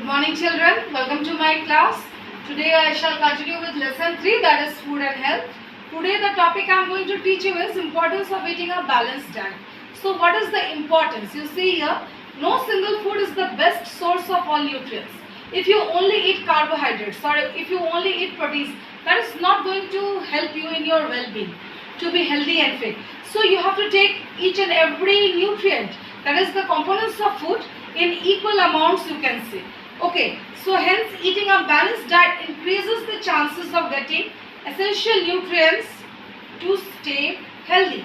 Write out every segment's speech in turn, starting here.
Good morning children, welcome to my class. Today I shall continue with lesson 3, that is food and health. Today the topic I am going to teach you is importance of eating a balanced diet. So what is the importance? You see here, no single food is the best source of all nutrients. If you only eat carbohydrates or if you only eat proteins, that is not going to help you in your well-being to be healthy and fit. So you have to take each and every nutrient, that is the components of food, in equal amounts, you can say. Okay, so hence eating a balanced diet increases the chances of getting essential nutrients to stay healthy.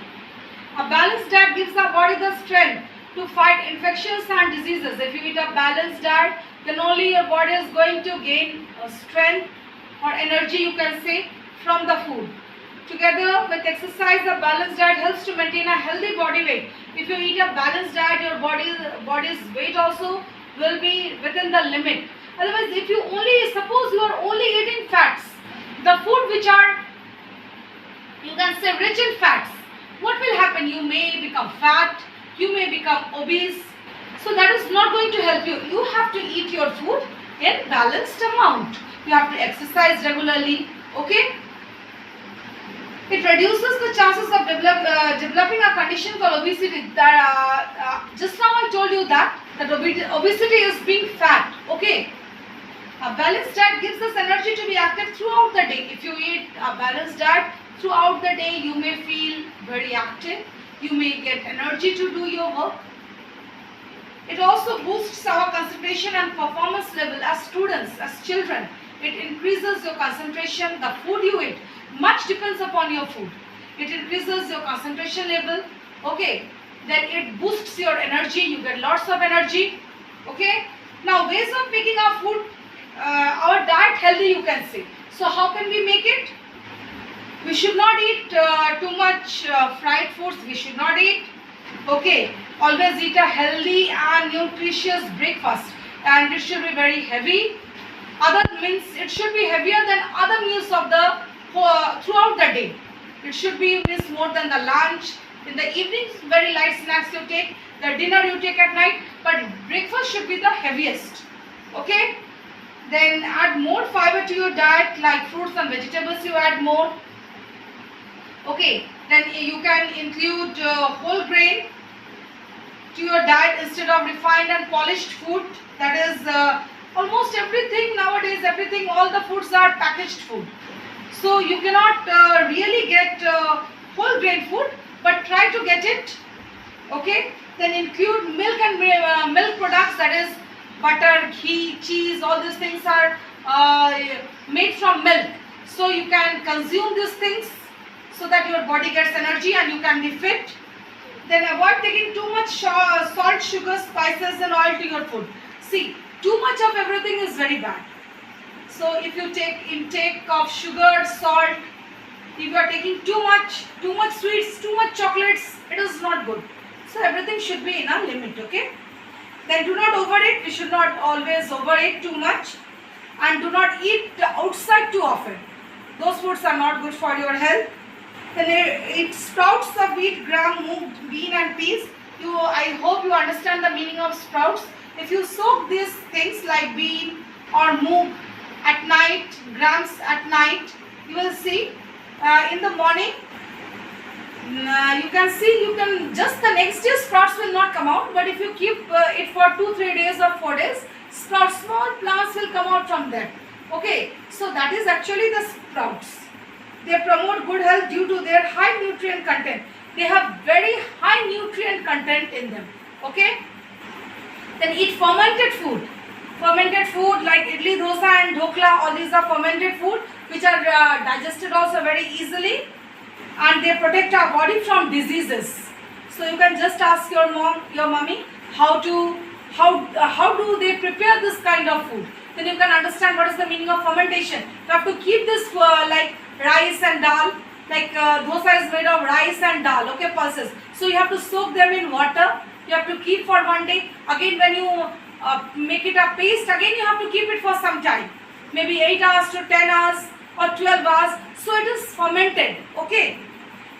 A balanced diet gives our body the strength to fight infections and diseases. If you eat a balanced diet, then only your body is going to gain strength or energy, you can say, from the food. Together with exercise, a balanced diet helps to maintain a healthy body weight. If you eat a balanced diet, your body's weight also will be within the limit. Otherwise, if you suppose you are only eating fats, the food which are, you can say, rich in fats, what will happen? You may become fat, you may become obese. So that is not going to help you. You have to eat your food in balanced amount. You have to exercise regularly. Okay? It reduces the chances of developing a condition called obesity. Just now I told you that obesity is being fat. Okay. A balanced diet gives us energy to be active throughout the day. If you eat a balanced diet throughout the day, you may feel very active. You may get energy to do your work. It also boosts our concentration and performance level as students, as children. It increases your concentration. The food you eat, much depends upon your food. It increases your concentration level. Okay. Then it boosts your energy. You get lots of energy. Okay. Now ways of making our food, our diet healthy, you can say. So how can we make it? We should not eat too much fried foods. We should not eat. Okay. Always eat a healthy and nutritious breakfast. And it should be very heavy. Other means it should be heavier than other meals of the throughout the day. It should be means more than the lunch. In the evenings, very light snacks you take. The dinner you take at night. But breakfast should be the heaviest. Okay. Then add more fiber to your diet, like fruits and vegetables you add more. Okay. Then you can include whole grain to your diet instead of refined and polished food. That is almost everything nowadays, all the foods are packaged food. So you cannot really get whole grain food, but try to get it. Okay. Then include milk and milk products, that is butter, ghee, cheese, all these things are made from milk. So you can consume these things so that your body gets energy and you can be fit. Then avoid taking too much salt, sugar, spices and oil to your food. See, too much of everything is very bad. So if you take intake of sugar, salt, if you are taking too much sweets, too much chocolates, it is not good. So everything should be in a limit, okay? Then do not overeat. We should not always overeat too much. And do not eat outside too often. Those foods are not good for your health. Then eat sprouts of wheat, gram, moong, bean and peas. I hope you understand the meaning of sprouts. If you soak these things like bean or moong at night, grams at night, you will see in the morning, you can see, just the next day sprouts will not come out, but if you keep it for 2-3 days or 4 days, small plants will come out from there. Okay, so that is actually the sprouts. They promote good health due to their high nutrient content. They have very high nutrient content in them. Okay. Then eat fermented food. Fermented food like idli, dosa and dhokla, all these are fermented food which are digested also very easily, and they protect our body from diseases. So you can just ask your mom, your mummy, how do they prepare this kind of food. Then you can understand what is the meaning of fermentation. You have to keep this like rice and dal, like dosa is made of rice and dal, okay, pulses. So you have to soak them in water. You have to keep for 1 day. Again, when you make it a paste, again you have to keep it for some time. Maybe 8 hours to 10 hours or 12 hours. So it is fermented. Okay.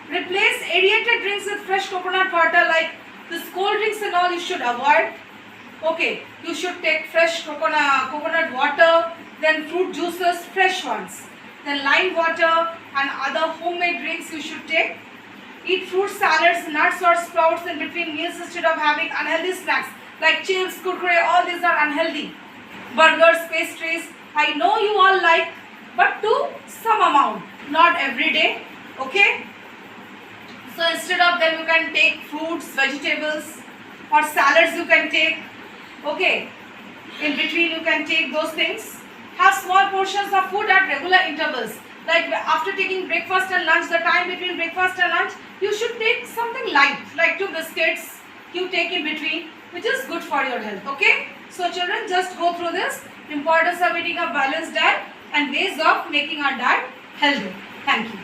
Replace aerated drinks with fresh coconut water, like this cold drinks and all you should avoid. Okay, you should take fresh coconut water, then fruit juices, fresh ones. Then lime water and other homemade drinks you should take. Eat fruit salads, nuts or sprouts in between meals instead of having unhealthy snacks like chips, kurkure, all these are unhealthy. Burgers, pastries, I know you all like, but to some amount, not every day. Okay? So instead of them you can take fruits, vegetables or salads you can take. Okay? In between you can take those things. Have small portions of food at regular intervals. Like after taking breakfast and lunch, the time between breakfast and lunch, you should take something light, like 2 biscuits you take in between, which is good for your health. Okay? So children, just go through this. Importance of eating a balanced diet and ways of making our diet healthy. Thank you.